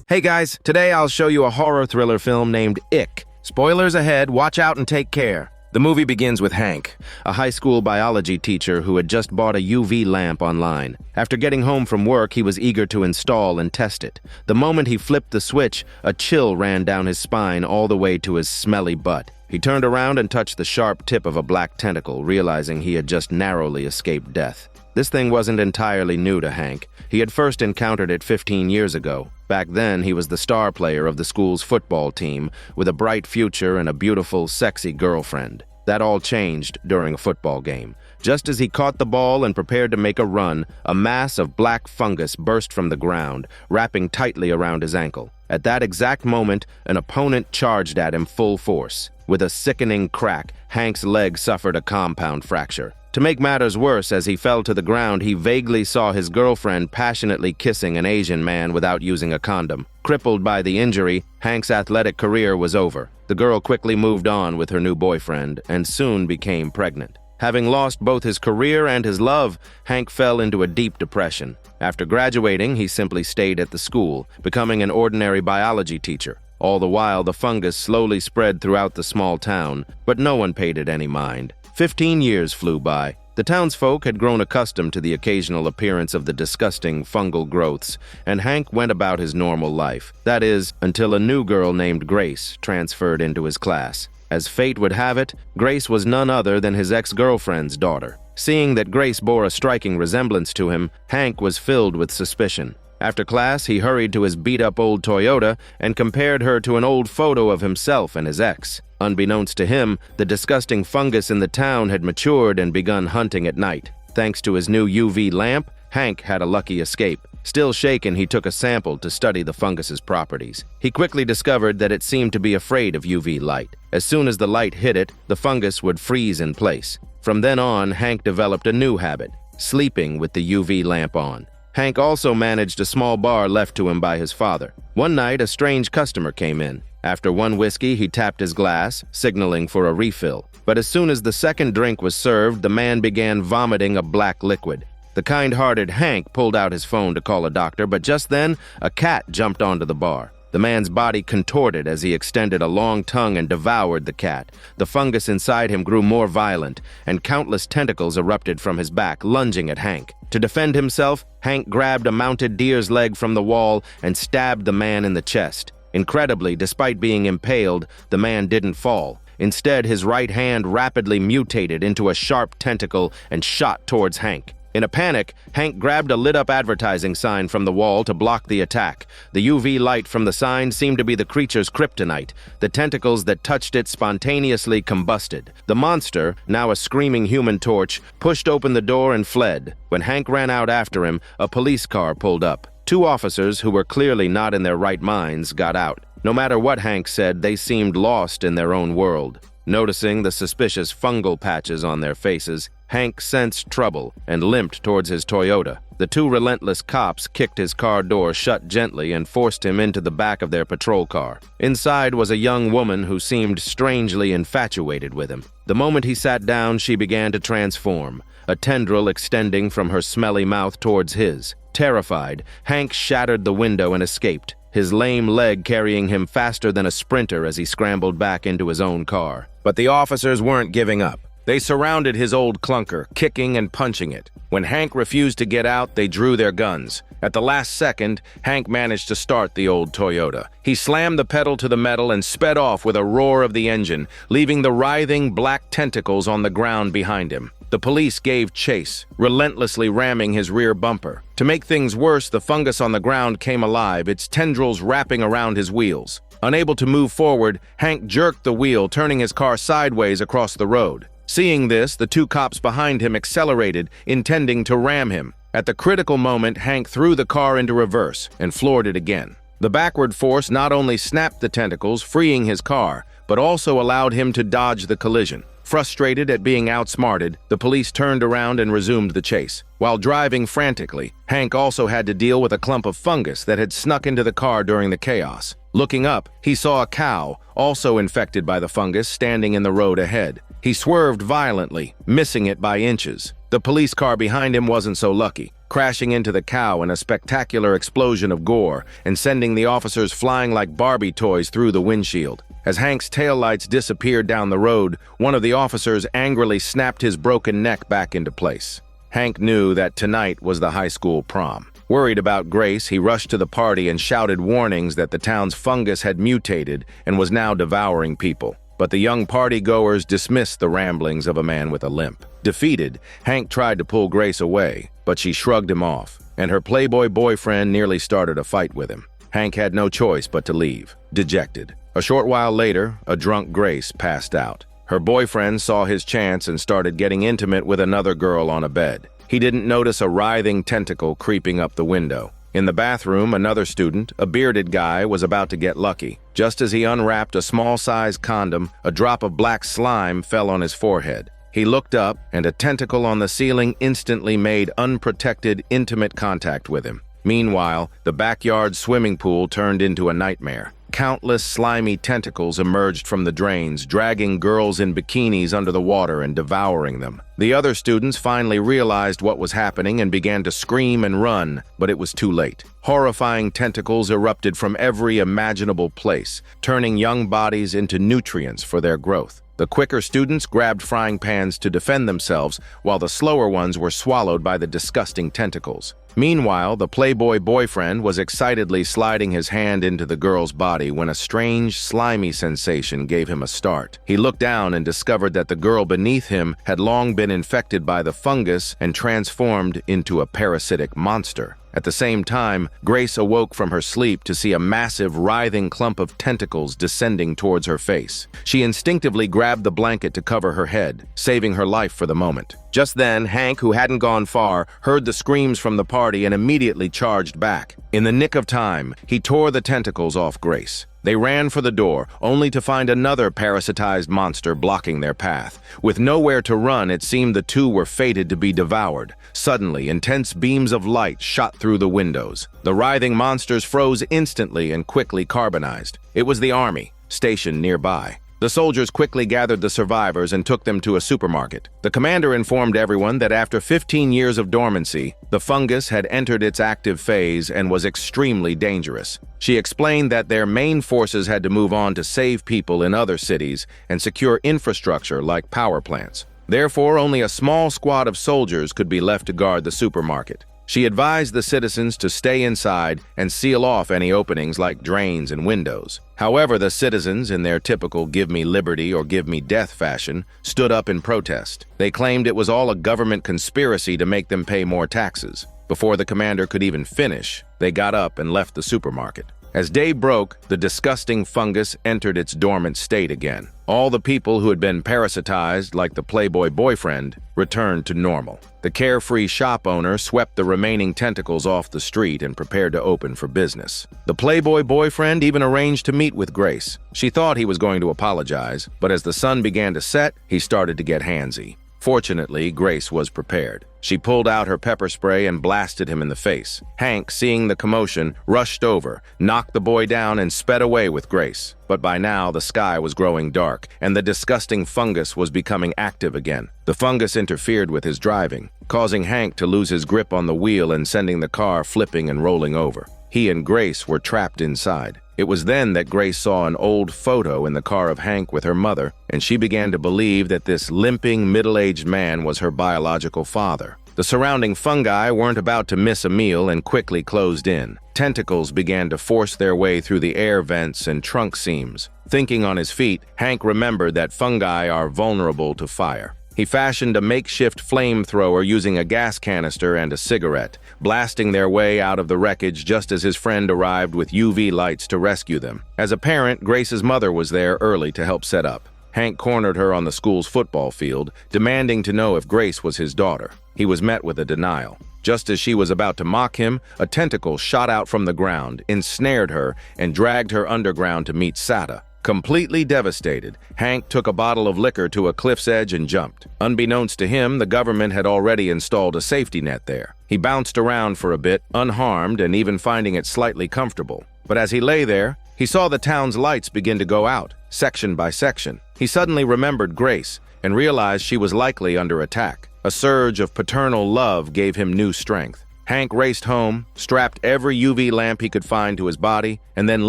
Hey guys, today I'll show you a horror thriller film named Ick. Spoilers ahead, watch out and take care. The movie begins with Hank, a high school biology teacher who had just bought a UV lamp online. After getting home from work, he was eager to install and test it. The moment he flipped the switch, a chill ran down his spine all the way to his smelly butt. He turned around and touched the sharp tip of a black tentacle, realizing he had just narrowly escaped death. This thing wasn't entirely new to Hank. He had first encountered it 15 years ago. Back then, he was the star player of the school's football team, with a bright future and a beautiful, sexy girlfriend. That all changed during a football game. Just as he caught the ball and prepared to make a run, a mass of black fungus burst from the ground, wrapping tightly around his ankle. At that exact moment, an opponent charged at him full force. With a sickening crack, Hank's leg suffered a compound fracture. To make matters worse, as he fell to the ground, he vaguely saw his girlfriend passionately kissing an Asian man without using a condom. Crippled by the injury, Hank's athletic career was over. The girl quickly moved on with her new boyfriend and soon became pregnant. Having lost both his career and his love, Hank fell into a deep depression. After graduating, he simply stayed at the school, becoming an ordinary biology teacher. All the while, the fungus slowly spread throughout the small town, but no one paid it any mind. 15 years flew by. The townsfolk had grown accustomed to the occasional appearance of the disgusting fungal growths, and Hank went about his normal life. That is, until a new girl named Grace transferred into his class. As fate would have it, Grace was none other than his ex-girlfriend's daughter. Seeing that Grace bore a striking resemblance to him, Hank was filled with suspicion. After class, he hurried to his beat-up old Toyota and compared her to an old photo of himself and his ex. Unbeknownst to him, the disgusting fungus in the town had matured and begun hunting at night. Thanks to his new UV lamp, Hank had a lucky escape. Still shaken, he took a sample to study the fungus's properties. He quickly discovered that it seemed to be afraid of UV light. As soon as the light hit it, the fungus would freeze in place. From then on, Hank developed a new habit: sleeping with the UV lamp on. Hank also managed a small bar left to him by his father. One night, a strange customer came in. After one whiskey, he tapped his glass, signaling for a refill. But as soon as the second drink was served, the man began vomiting a black liquid. The kind-hearted Hank pulled out his phone to call a doctor, but just then, a cat jumped onto the bar. The man's body contorted as he extended a long tongue and devoured the cat. The fungus inside him grew more violent, and countless tentacles erupted from his back, lunging at Hank. To defend himself, Hank grabbed a mounted deer's leg from the wall and stabbed the man in the chest. Incredibly, despite being impaled, the man didn't fall. Instead, his right hand rapidly mutated into a sharp tentacle and shot towards Hank. In a panic, Hank grabbed a lit-up advertising sign from the wall to block the attack. The UV light from the sign seemed to be the creature's kryptonite. The tentacles that touched it spontaneously combusted. The monster, now a screaming human torch, pushed open the door and fled. When Hank ran out after him, a police car pulled up. Two officers, who were clearly not in their right minds, got out. No matter what Hank said, they seemed lost in their own world. Noticing the suspicious fungal patches on their faces, Hank sensed trouble and limped towards his Toyota. The two relentless cops kicked his car door shut gently and forced him into the back of their patrol car. Inside was a young woman who seemed strangely infatuated with him. The moment he sat down, she began to transform, a tendril extending from her smelly mouth towards his. Terrified, Hank shattered the window and escaped, his lame leg carrying him faster than a sprinter as he scrambled back into his own car. But the officers weren't giving up. They surrounded his old clunker, kicking and punching it. When Hank refused to get out, they drew their guns. At the last second, Hank managed to start the old Toyota. He slammed the pedal to the metal and sped off with a roar of the engine, leaving the writhing black tentacles on the ground behind him. The police gave chase, relentlessly ramming his rear bumper. To make things worse, the fungus on the ground came alive, its tendrils wrapping around his wheels. Unable to move forward, Hank jerked the wheel, turning his car sideways across the road. Seeing this, the two cops behind him accelerated, intending to ram him. At the critical moment, Hank threw the car into reverse and floored it again. The backward force not only snapped the tentacles, freeing his car, but also allowed him to dodge the collision. Frustrated at being outsmarted, the police turned around and resumed the chase. While driving frantically, Hank also had to deal with a clump of fungus that had snuck into the car during the chaos. Looking up, he saw a cow, also infected by the fungus, standing in the road ahead. He swerved violently, missing it by inches. The police car behind him wasn't so lucky, crashing into the cow in a spectacular explosion of gore and sending the officers flying like Barbie toys through the windshield. As Hank's taillights disappeared down the road, one of the officers angrily snapped his broken neck back into place. Hank knew that tonight was the high school prom. Worried about Grace, he rushed to the party and shouted warnings that the town's fungus had mutated and was now devouring people. But the young partygoers dismissed the ramblings of a man with a limp. Defeated, Hank tried to pull Grace away, but she shrugged him off, and her playboy boyfriend nearly started a fight with him. Hank had no choice but to leave, dejected. A short while later, a drunk Grace passed out. Her boyfriend saw his chance and started getting intimate with another girl on a bed. He didn't notice a writhing tentacle creeping up the window. In the bathroom, another student, a bearded guy, was about to get lucky. Just as he unwrapped a small-sized condom, a drop of black slime fell on his forehead. He looked up, and a tentacle on the ceiling instantly made unprotected, intimate contact with him. Meanwhile, the backyard swimming pool turned into a nightmare. Countless slimy tentacles emerged from the drains, dragging girls in bikinis under the water and devouring them. The other students finally realized what was happening and began to scream and run, but it was too late. Horrifying tentacles erupted from every imaginable place, turning young bodies into nutrients for their growth. The quicker students grabbed frying pans to defend themselves, while the slower ones were swallowed by the disgusting tentacles. Meanwhile, the playboy boyfriend was excitedly sliding his hand into the girl's body when a strange, slimy sensation gave him a start. He looked down and discovered that the girl beneath him had long been infected by the fungus and transformed into a parasitic monster. At the same time, Grace awoke from her sleep to see a massive, writhing clump of tentacles descending towards her face. She instinctively grabbed the blanket to cover her head, saving her life for the moment. Just then, Hank, who hadn't gone far, heard the screams from the party and immediately charged back. In the nick of time, he tore the tentacles off Grace. They ran for the door, only to find another parasitized monster blocking their path. With nowhere to run, it seemed the two were fated to be devoured. Suddenly, intense beams of light shot through the windows. The writhing monsters froze instantly and quickly carbonized. It was the army, stationed nearby. The soldiers quickly gathered the survivors and took them to a supermarket. The commander informed everyone that after 15 years of dormancy, the fungus had entered its active phase and was extremely dangerous. She explained that their main forces had to move on to save people in other cities and secure infrastructure like power plants. Therefore, only a small squad of soldiers could be left to guard the supermarket. She advised the citizens to stay inside and seal off any openings like drains and windows. However, the citizens, in their typical give me liberty or give me death fashion, stood up in protest. They claimed it was all a government conspiracy to make them pay more taxes. Before the commander could even finish, they got up and left the supermarket. As day broke, the disgusting fungus entered its dormant state again. All the people who had been parasitized, like the playboy boyfriend, returned to normal. The carefree shop owner swept the remaining tentacles off the street and prepared to open for business. The playboy boyfriend even arranged to meet with Grace. She thought he was going to apologize, but as the sun began to set, he started to get handsy. Fortunately, Grace was prepared. She pulled out her pepper spray and blasted him in the face. Hank, seeing the commotion, rushed over, knocked the boy down, and sped away with Grace. But by now, the sky was growing dark, and the disgusting fungus was becoming active again. The fungus interfered with his driving, causing Hank to lose his grip on the wheel and sending the car flipping and rolling over. He and Grace were trapped inside. It was then that Grace saw an old photo in the car of Hank with her mother, and she began to believe that this limping, middle-aged man was her biological father. The surrounding fungi weren't about to miss a meal and quickly closed in. Tentacles began to force their way through the air vents and trunk seams. Thinking on his feet, Hank remembered that fungi are vulnerable to fire. He fashioned a makeshift flamethrower using a gas canister and a cigarette, blasting their way out of the wreckage just as his friend arrived with UV lights to rescue them. As a parent, Grace's mother was there early to help set up. Hank cornered her on the school's football field, demanding to know if Grace was his daughter. He was met with a denial. Just as she was about to mock him, a tentacle shot out from the ground, ensnared her, and dragged her underground to meet Sata. Completely devastated, Hank took a bottle of liquor to a cliff's edge and jumped. Unbeknownst to him, the government had already installed a safety net there. He bounced around for a bit, unharmed and even finding it slightly comfortable. But as he lay there, he saw the town's lights begin to go out, section by section. He suddenly remembered Grace and realized she was likely under attack. A surge of paternal love gave him new strength. Hank raced home, strapped every UV lamp he could find to his body, and then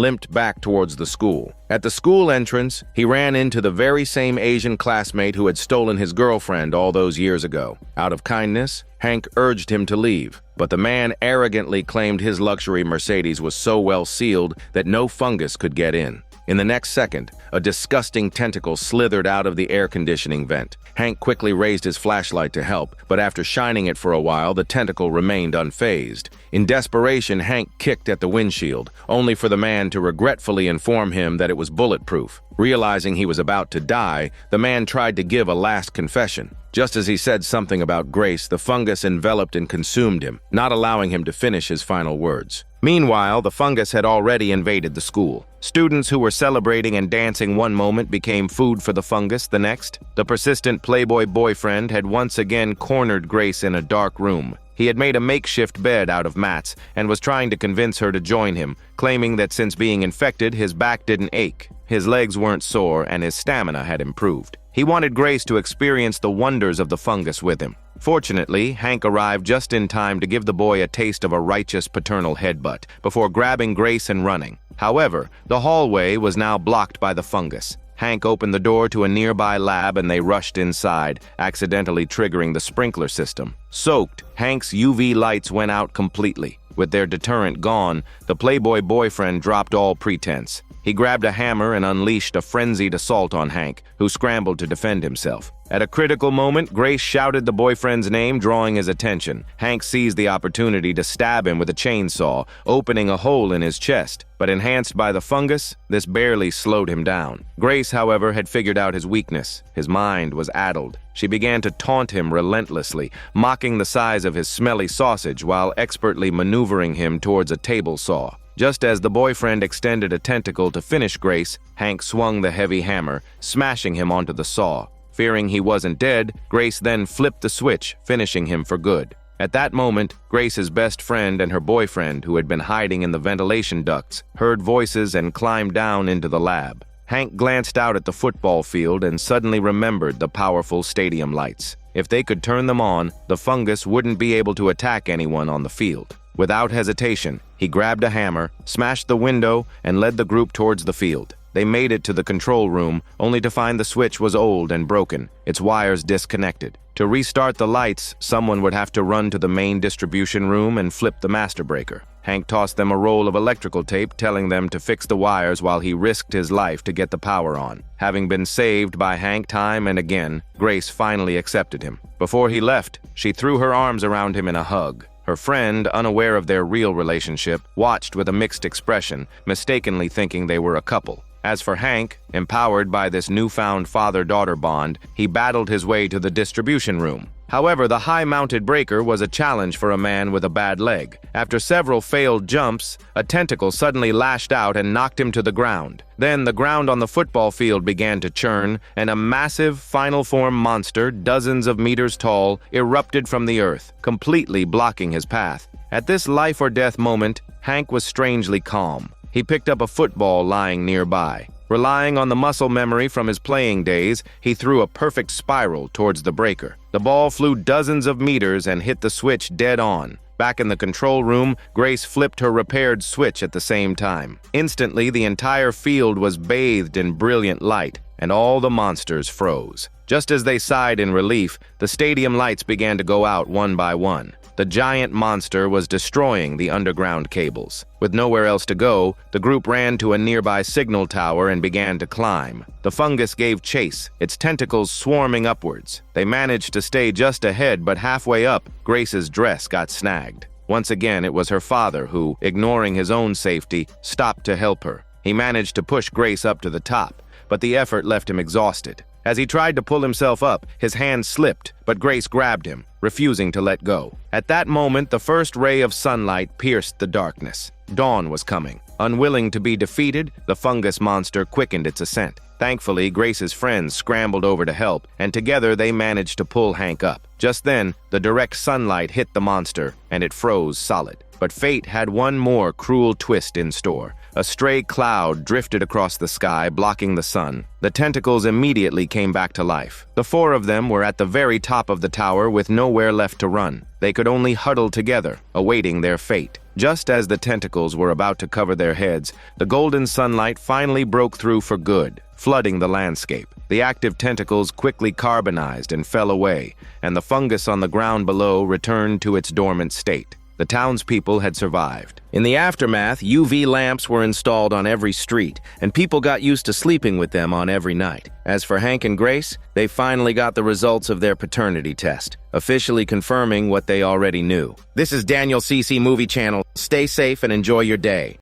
limped back towards the school. At the school entrance, he ran into the very same Asian classmate who had stolen his girlfriend all those years ago. Out of kindness, Hank urged him to leave, but the man arrogantly claimed his luxury Mercedes was so well sealed that no fungus could get in. In the next second, a disgusting tentacle slithered out of the air conditioning vent. Hank quickly raised his flashlight to help, but after shining it for a while, the tentacle remained unfazed. In desperation, Hank kicked at the windshield, only for the man to regretfully inform him that it was bulletproof. Realizing he was about to die, the man tried to give a last confession. Just as he said something about Grace, the fungus enveloped and consumed him, not allowing him to finish his final words. Meanwhile, the fungus had already invaded the school. Students who were celebrating and dancing one moment became food for the fungus the next. The persistent playboy boyfriend had once again cornered Grace in a dark room. He had made a makeshift bed out of mats and was trying to convince her to join him, claiming that since being infected, his back didn't ache, his legs weren't sore, and his stamina had improved. He wanted Grace to experience the wonders of the fungus with him. Fortunately, Hank arrived just in time to give the boy a taste of a righteous paternal headbutt before grabbing Grace and running. However, the hallway was now blocked by the fungus. Hank opened the door to a nearby lab and they rushed inside, accidentally triggering the sprinkler system. Soaked, Hank's UV lights went out completely. With their deterrent gone, the playboy boyfriend dropped all pretense. He grabbed a hammer and unleashed a frenzied assault on Hank, who scrambled to defend himself. At a critical moment, Grace shouted the boyfriend's name, drawing his attention. Hank seized the opportunity to stab him with a chainsaw, opening a hole in his chest. But enhanced by the fungus, this barely slowed him down. Grace, however, had figured out his weakness. His mind was addled. She began to taunt him relentlessly, mocking the size of his smelly sausage while expertly maneuvering him towards a table saw. Just as the boyfriend extended a tentacle to finish Grace, Hank swung the heavy hammer, smashing him onto the saw. Fearing he wasn't dead, Grace then flipped the switch, finishing him for good. At that moment, Grace's best friend and her boyfriend, who had been hiding in the ventilation ducts, heard voices and climbed down into the lab. Hank glanced out at the football field and suddenly remembered the powerful stadium lights. If they could turn them on, the fungus wouldn't be able to attack anyone on the field. Without hesitation, he grabbed a hammer, smashed the window, and led the group towards the field. They made it to the control room, only to find the switch was old and broken, its wires disconnected. To restart the lights, someone would have to run to the main distribution room and flip the master breaker. Hank tossed them a roll of electrical tape, telling them to fix the wires while he risked his life to get the power on. Having been saved by Hank time and again, Grace finally accepted him. Before he left, she threw her arms around him in a hug. Her friend, unaware of their real relationship, watched with a mixed expression, mistakenly thinking they were a couple. As for Hank, empowered by this newfound father-daughter bond, he battled his way to the distribution room. However, the high-mounted breaker was a challenge for a man with a bad leg. After several failed jumps, a tentacle suddenly lashed out and knocked him to the ground. Then the ground on the football field began to churn, and a massive, final-form monster, dozens of meters tall, erupted from the earth, completely blocking his path. At this life-or-death moment, Hank was strangely calm. He picked up a football lying nearby. Relying on the muscle memory from his playing days, he threw a perfect spiral towards the breaker. The ball flew dozens of meters and hit the switch dead on. Back in the control room, Grace flipped her repaired switch at the same time. Instantly, the entire field was bathed in brilliant light, and all the monsters froze. Just as they sighed in relief, the stadium lights began to go out one by one. The giant monster was destroying the underground cables. With nowhere else to go, the group ran to a nearby signal tower and began to climb. The fungus gave chase, its tentacles swarming upwards. They managed to stay just ahead, but halfway up, Grace's dress got snagged. Once again, it was her father who, ignoring his own safety, stopped to help her. He managed to push Grace up to the top, but the effort left him exhausted. As he tried to pull himself up, his hand slipped, but Grace grabbed him, refusing to let go. At that moment, the first ray of sunlight pierced the darkness. Dawn was coming. Unwilling to be defeated, the fungus monster quickened its ascent. Thankfully, Grace's friends scrambled over to help, and together they managed to pull Hank up. Just then, the direct sunlight hit the monster, and it froze solid. But fate had one more cruel twist in store. A stray cloud drifted across the sky, blocking the sun. The tentacles immediately came back to life. The four of them were at the very top of the tower with nowhere left to run. They could only huddle together, awaiting their fate. Just as the tentacles were about to cover their heads, the golden sunlight finally broke through for good, flooding the landscape. The active tentacles quickly carbonized and fell away, and the fungus on the ground below returned to its dormant state. The townspeople had survived. In the aftermath, UV lamps were installed on every street, and people got used to sleeping with them on every night. As for Hank and Grace, they finally got the results of their paternity test, officially confirming what they already knew. This is Daniel CC Movie Channel. Stay safe and enjoy your day.